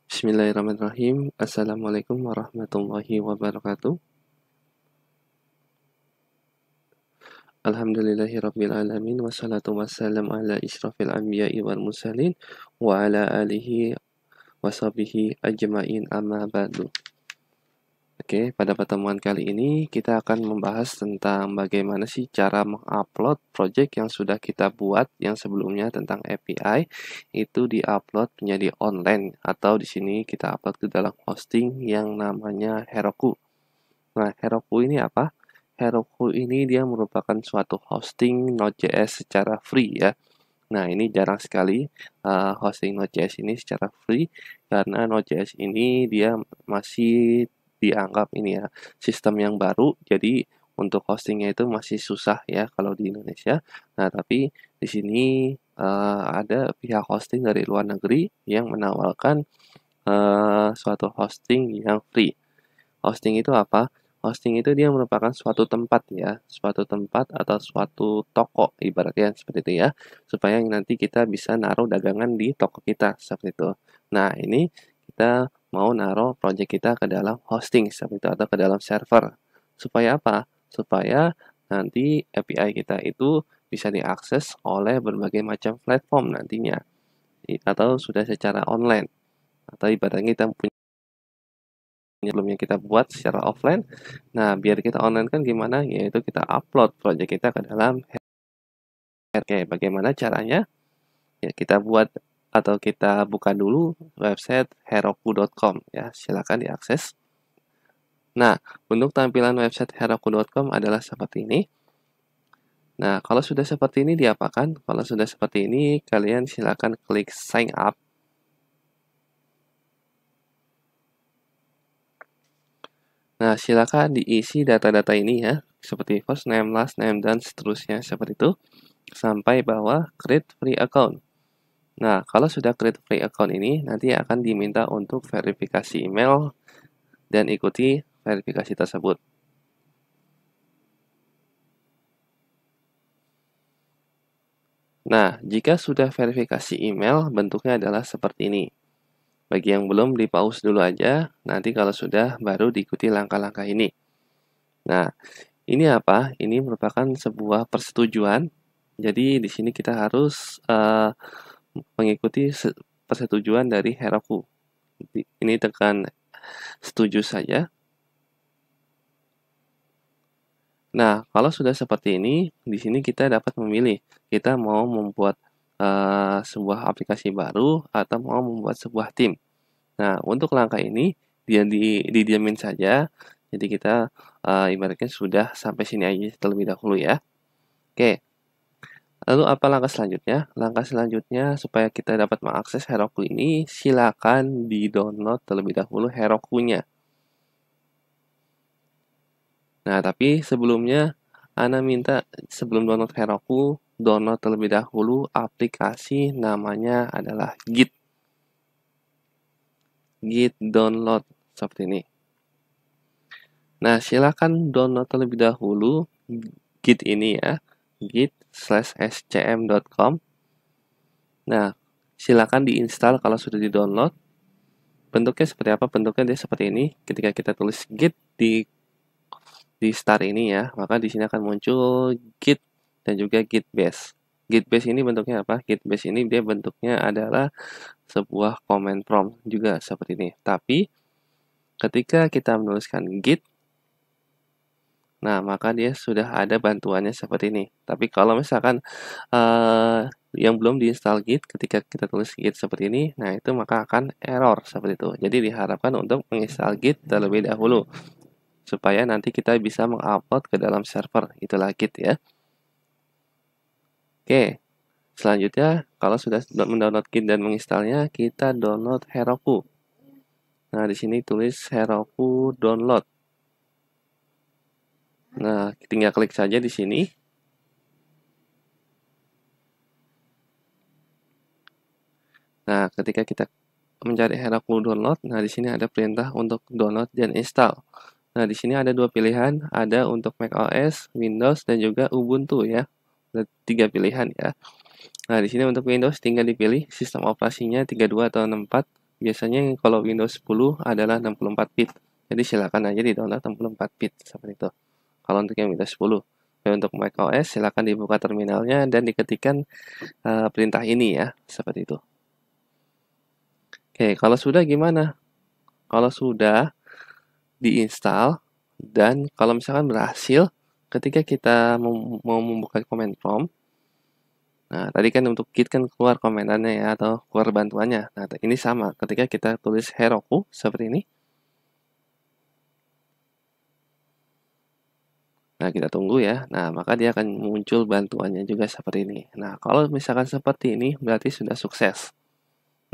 Bismillahirrahmanirrahim. Assalamualaikum warahmatullahi wabarakatuh. Alhamdulillahirabbil alamin wassalatu wassalamu ala isyrafil anbiya'i wal mursalin wa ala alihi washabihi ajmain amma ba'du. Oke, pada pertemuan kali ini kita akan membahas tentang bagaimana sih cara mengupload project yang sudah kita buat yang sebelumnya tentang API itu diupload menjadi online atau di sini kita upload ke dalam hosting yang namanya Heroku. Nah, Heroku ini apa? Heroku ini dia merupakan suatu hosting Node.js secara free ya. Nah, ini jarang sekali hosting Node.js ini secara free karena Node.js ini dia masih dianggap ini ya sistem yang baru. Jadi untuk hostingnya itu masih susah ya kalau di Indonesia. Nah, tapi di sini ada pihak hosting dari luar negeri yang menawarkan suatu hosting yang free. Hosting itu apa? Hosting itu dia merupakan suatu tempat ya, suatu tempat atau suatu toko ibaratnya seperti itu ya, supaya nanti kita bisa naruh dagangan di toko kita seperti itu. Nah, ini kita mau naruh project kita ke dalam hosting seperti itu atau ke dalam server. Supaya apa? Supaya nanti API kita itu bisa diakses oleh berbagai macam platform nantinya atau sudah secara online atau ibaratnya kita punya sebelumnya kita buat secara offline. Nah, biar kita online kan gimana? Yaitu kita upload project kita ke dalam Oke, bagaimana caranya? Ya, kita buat atau kita buka dulu website heroku.com ya. Silakan diakses. Nah, untuk tampilan website heroku.com adalah seperti ini. Nah, kalau sudah seperti ini diapakan? Kalau sudah seperti ini, kalian silakan klik sign up. Nah, silakan diisi data-data ini ya, seperti first name, last name, dan seterusnya seperti itu, sampai bawah create free account. Nah, kalau sudah create free account ini, nanti akan diminta untuk verifikasi email dan ikuti verifikasi tersebut. Nah, jika sudah verifikasi email, bentuknya adalah seperti ini. Bagi yang belum, di pause dulu aja, nanti kalau sudah, baru diikuti langkah-langkah ini. Nah, ini apa? Ini merupakan sebuah persetujuan. Jadi, di sini kita harus mengikuti persetujuan dari Heroku. Ini tekan setuju saja. Nah, kalau sudah seperti ini, di sini kita dapat memilih. Kita mau membuat sebuah aplikasi baru atau mau membuat sebuah tim. Nah, untuk langkah ini, dia didiamin saja. Jadi kita ibaratnya sudah sampai sini aja terlebih dahulu ya. Oke. Lalu apa langkah selanjutnya? Langkah selanjutnya supaya kita dapat mengakses Heroku ini, silakan di-download terlebih dahulu Herokunya. Nah, tapi sebelumnya Ana minta sebelum download Heroku, download terlebih dahulu aplikasi namanya adalah Git. Git download seperti ini. Nah, silakan download terlebih dahulu Git ini ya, git/scm.com. Nah, silakan diinstal kalau sudah di-download. Bentuknya seperti apa? Bentuknya dia seperti ini. Ketika kita tulis Git di start ini ya, maka di sini akan muncul Git dan juga Git base. Git base ini bentuknya apa? Git base ini dia bentuknya adalah sebuah command prompt juga seperti ini. Tapi ketika kita menuliskan Git, nah maka dia sudah ada bantuannya seperti ini. Tapi kalau misalkan yang belum diinstal Git, ketika kita tulis Git seperti ini, nah itu maka akan error seperti itu. Jadi diharapkan untuk menginstal Git terlebih dahulu supaya nanti kita bisa mengupload ke dalam server. Itulah Git ya. Oke, selanjutnya kalau sudah mendownload Git dan menginstalnya, kita download Heroku. Nah, di sini tulis Heroku download. Nah, tinggal klik saja di sini. Nah, ketika kita mencari Heroku download, nah di sini ada perintah untuk download dan install. Nah, di sini ada dua pilihan, ada untuk macOS, Windows, dan juga Ubuntu ya. Ada 3 pilihan ya. Nah, di sini untuk Windows tinggal dipilih sistem operasinya 32 atau 64. biasanya kalau Windows 10 adalah 64 bit. Jadi silakan aja di-download 64 bit seperti itu. Kalau untuk yang Windows 10. Dan untuk macOS silakan dibuka terminalnya dan diketikkan perintah ini ya, seperti itu. Oke, kalau sudah gimana? Kalau sudah diinstal dan kalau misalkan berhasil ketika kita mau membuka command prompt. Nah, tadi kan untuk Git kan keluar komendannya ya atau keluar bantuannya. Nah, ini sama ketika kita tulis Heroku seperti ini. Nah, kita tunggu ya. Nah, maka dia akan muncul bantuannya juga seperti ini. Nah, kalau misalkan seperti ini berarti sudah sukses.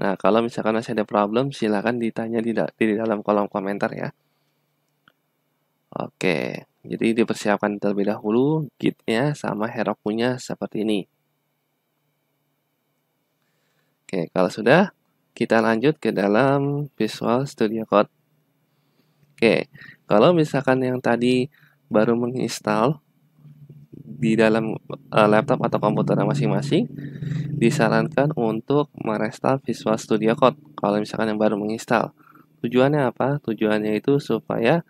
Nah, kalau misalkan masih ada problem, silakan ditanya di dalam kolom komentar ya. Oke, jadi dipersiapkan terlebih dahulu Git-nya sama Heroku-nya seperti ini. Oke, kalau sudah, kita lanjut ke dalam Visual Studio Code. Oke, kalau misalkan yang tadi baru menginstal di dalam laptop atau komputer masing-masing, disarankan untuk merestart Visual Studio Code kalau misalkan yang baru menginstal. Tujuannya apa? Tujuannya itu supaya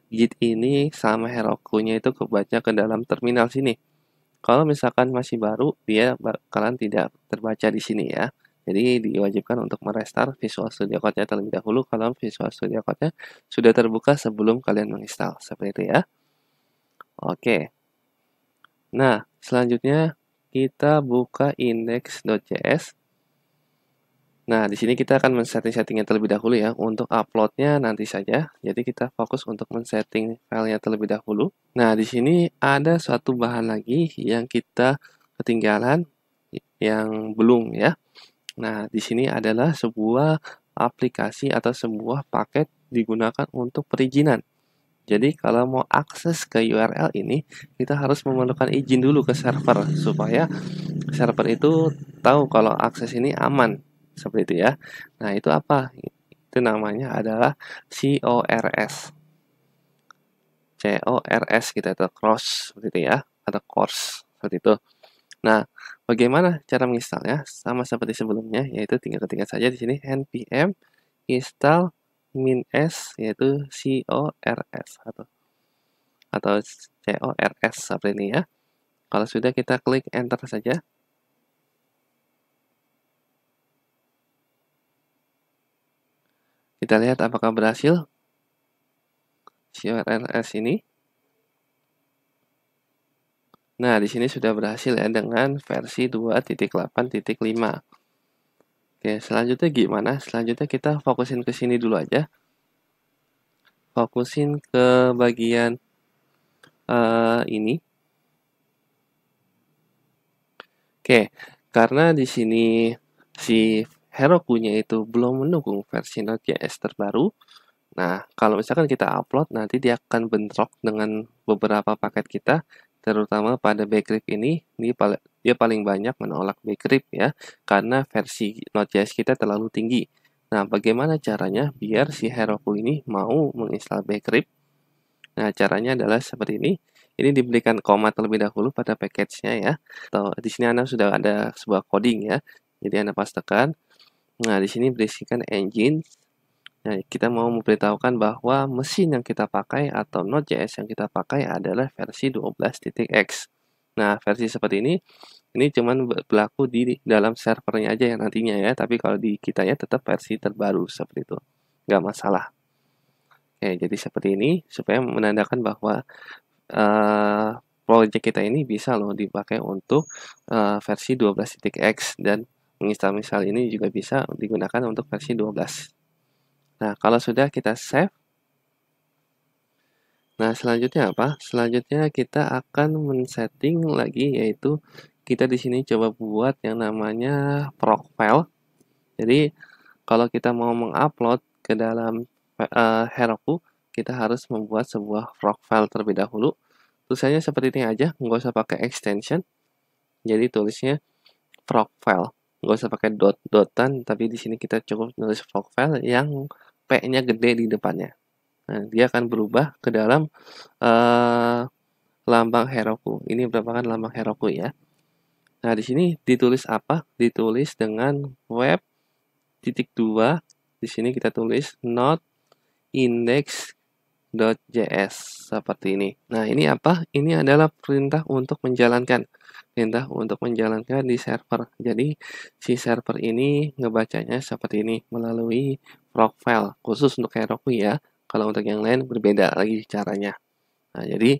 Git ini sama Heroku-nya itu kebaca ke dalam terminal sini. Kalau misalkan masih baru, dia bakalan tidak terbaca di sini ya. Jadi diwajibkan untuk merestart Visual Studio Code-nya terlebih dahulu kalau Visual Studio Code-nya sudah terbuka sebelum kalian menginstal. Seperti itu ya. Oke. Nah, selanjutnya kita buka index.js. Nah, di sini kita akan men-setting-settingnya terlebih dahulu ya. Untuk uploadnya nanti saja. Jadi kita fokus untuk men-setting filenya terlebih dahulu. Nah, di sini ada suatu bahan lagi yang kita ketinggalan, yang belum ya. Nah, di sini adalah sebuah aplikasi atau sebuah paket digunakan untuk perizinan. Jadi kalau mau akses ke URL ini, kita harus memerlukan izin dulu ke server supaya server itu tahu kalau akses ini aman. Seperti itu ya. Nah, itu apa? Itu namanya adalah CORS. CORS kita itu cross seperti itu ya, atau course seperti itu. Nah, bagaimana cara menginstalnya? Sama seperti sebelumnya, yaitu tinggal ketikkan saja di sini npm install -s yaitu CORS atau CORS seperti ini ya. Kalau sudah kita klik enter saja. Kita lihat apakah berhasil CORS ini. Nah, di sini sudah berhasil ya dengan versi 2.8.5. Oke, selanjutnya gimana? Selanjutnya kita fokusin ke sini dulu aja. Fokusin ke bagian ini. Oke, karena di sini si Heroku-nya itu belum mendukung versi Node.js terbaru. Nah, kalau misalkan kita upload, nanti dia akan bentrok dengan beberapa paket kita, terutama pada bcrypt ini dia paling banyak menolak bcrypt ya, karena versi Node.js kita terlalu tinggi. Nah, bagaimana caranya biar si Heroku ini mau menginstal bcrypt? Nah, caranya adalah seperti ini. Ini diberikan koma terlebih dahulu pada package-nya ya. Atau di sini Anda sudah ada sebuah coding ya. Jadi Anda pastekan. Nah, di sini berisikan engine. Nah, kita mau memberitahukan bahwa mesin yang kita pakai atau Node.js yang kita pakai adalah versi 12.x. Nah, versi seperti ini cuman berlaku di dalam servernya aja yang nantinya ya. Tapi kalau di kitanya tetap versi terbaru seperti itu. Nggak masalah. Oke, jadi seperti ini supaya menandakan bahwa project kita ini bisa loh dipakai untuk versi 12.x dan menginstal ini juga bisa digunakan untuk versi 12. Nah, kalau sudah kita save. Nah, selanjutnya apa? Selanjutnya kita akan men-setting lagi yaitu kita di sini coba buat yang namanya Procfile. Jadi, kalau kita mau mengupload ke dalam Heroku, kita harus membuat sebuah Procfile terlebih dahulu. Tulisannya seperti ini aja, nggak usah pakai extension. Jadi tulisnya Procfile, nggak usah pakai dot-dotan, tapi di sini kita cukup nulis Procfile yang P-nya gede di depannya. Nah, dia akan berubah ke dalam lambang Heroku. Ini merupakan lambang Heroku ya. Nah, di sini ditulis apa? Ditulis dengan web titik 2 di sini kita tulis not index.js seperti ini. Nah, ini apa? Ini adalah perintah untuk menjalankan di server. Jadi, si server ini ngebacanya seperti ini melalui Rockfile, khusus untuk Heroku ya. Kalau untuk yang lain berbeda lagi caranya. Nah, jadi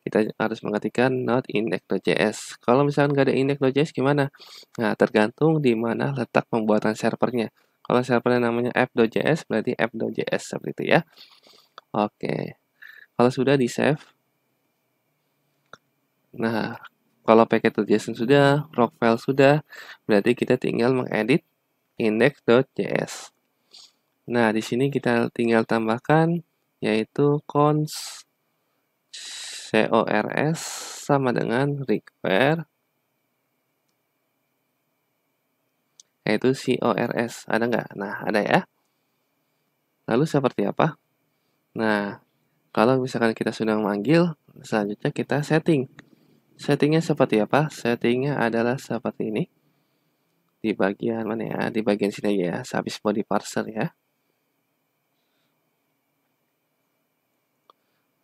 kita harus mengetikkan not index.js. Kalau misalkan nggak ada index.js gimana? Nah, tergantung di mana letak pembuatan servernya. Kalau servernya namanya app.js, berarti app.js seperti itu ya. Oke, kalau sudah di-save. Nah, kalau package.json sudah, Rockfile sudah, berarti kita tinggal mengedit index.js. Nah, di sini kita tinggal tambahkan yaitu cons sama dengan require yaitu cors. Ada nggak? Nah, ada ya. Lalu seperti apa? Nah, kalau misalkan kita sudah memanggil, selanjutnya kita setting. Settingnya seperti apa? Settingnya adalah seperti ini. Di bagian mana ya? Di bagian sini aja ya, habis body parser ya.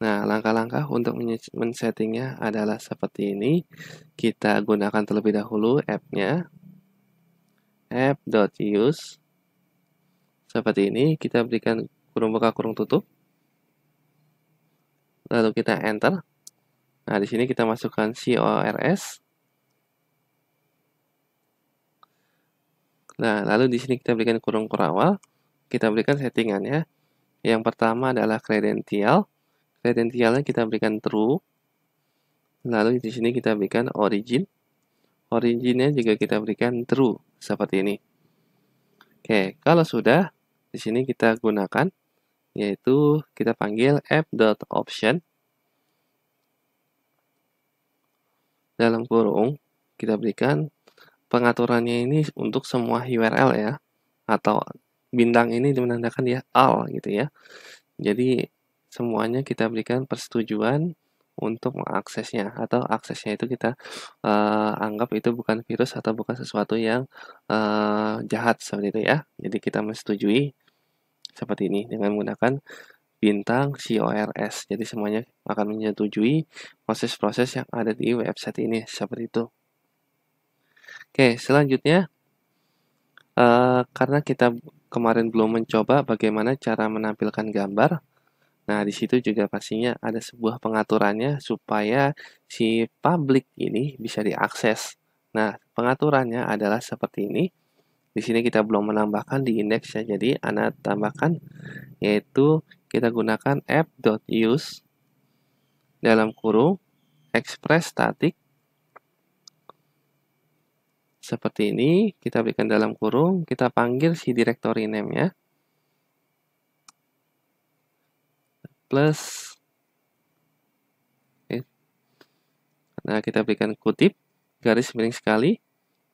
Nah, langkah-langkah untuk men-settingnya adalah seperti ini. Kita gunakan terlebih dahulu app-nya. app.use. Seperti ini, kita berikan kurung buka kurung tutup. Lalu kita enter. Nah, di sini kita masukkan cors. Nah, lalu di sini kita berikan kurung awal. Kita berikan settingannya. Yang pertama adalah kredensial. Kredensialnya kita berikan true. Lalu di sini kita berikan origin. Originnya juga kita berikan true seperti ini. Oke, kalau sudah di sini kita gunakan yaitu kita panggil app.option. Dalam kurung kita berikan pengaturannya ini untuk semua URL ya, atau bintang ini menandakan dia all gitu ya. Jadi semuanya kita berikan persetujuan untuk mengaksesnya, atau aksesnya itu kita anggap itu bukan virus atau bukan sesuatu yang jahat seperti itu ya. Jadi kita menyetujui seperti ini dengan menggunakan bintang CORS. Jadi semuanya akan menyetujui proses-proses yang ada di website ini seperti itu. Oke, selanjutnya karena kita kemarin belum mencoba bagaimana cara menampilkan gambar. Nah, di situ juga pastinya ada sebuah pengaturannya supaya si publik ini bisa diakses. Nah, pengaturannya adalah seperti ini. Di sini kita belum menambahkan di indeks ya. Jadi, Anda tambahkan yaitu kita gunakan app.use dalam kurung express static. Seperti ini, kita berikan dalam kurung, kita panggil si directory name-nya. Plus. Oke. Nah, kita berikan kutip, garis miring sekali,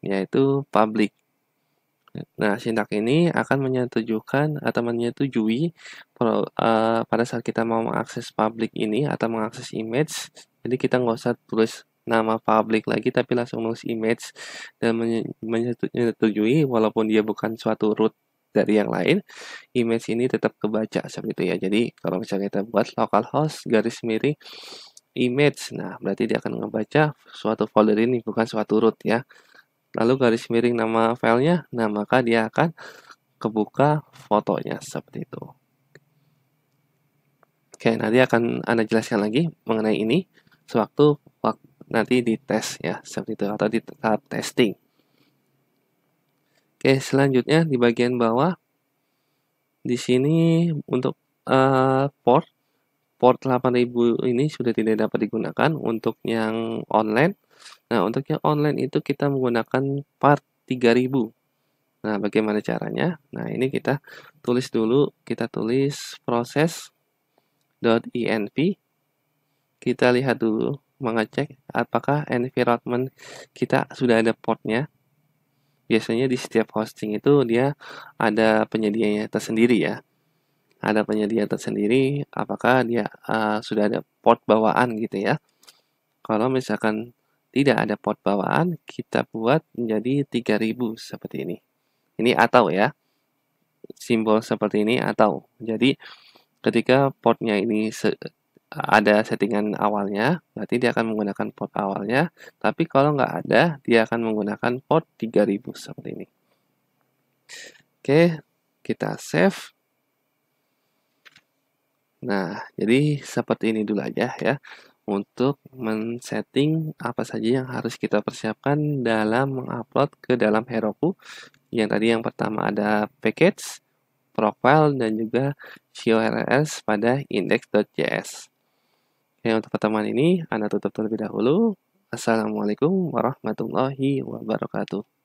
yaitu public. Nah, sintak ini akan menyetujui pada saat kita mau mengakses public ini atau mengakses image. Jadi kita nggak usah tulis nama public lagi, tapi langsung nulis image dan menyetujui walaupun dia bukan suatu root dari yang lain, image ini tetap kebaca seperti itu ya. Jadi kalau misalnya kita buat localhost garis miring image, nah berarti dia akan ngebaca suatu folder ini bukan suatu root ya. Lalu garis miring nama filenya, nah maka dia akan kebuka fotonya seperti itu. Oke, nanti akan Anda jelaskan lagi mengenai ini sewaktu nanti di tes ya, seperti itu atau di tahap testing. Oke, selanjutnya di bagian bawah di sini untuk port 8000 ini sudah tidak dapat digunakan untuk yang online. Nah, untuk yang online itu kita menggunakan part 3000. Nah, bagaimana caranya? Nah, ini kita tulis dulu, kita tulis proses.env. Kita lihat dulu, mengecek apakah environment kita sudah ada portnya. Biasanya di setiap hosting itu dia ada penyedianya tersendiri ya. Ada penyedia tersendiri, apakah dia sudah ada port bawaan gitu ya. Kalau misalkan tidak ada port bawaan, kita buat menjadi 3000 seperti ini. Ini atau ya. simbol seperti ini atau. Jadi ketika portnya ini ada settingan awalnya, berarti dia akan menggunakan port awalnya. Tapi kalau nggak ada, dia akan menggunakan port 3000 seperti ini. Oke, kita save. Nah, jadi seperti ini dulu aja ya untuk men-setting apa saja yang harus kita persiapkan dalam mengupload ke dalam Heroku. Yang tadi yang pertama ada package, profile, dan juga CORS pada index.js. Oke, untuk pertemuan ini Anda tutup terlebih dahulu. Assalamualaikum warahmatullahi wabarakatuh.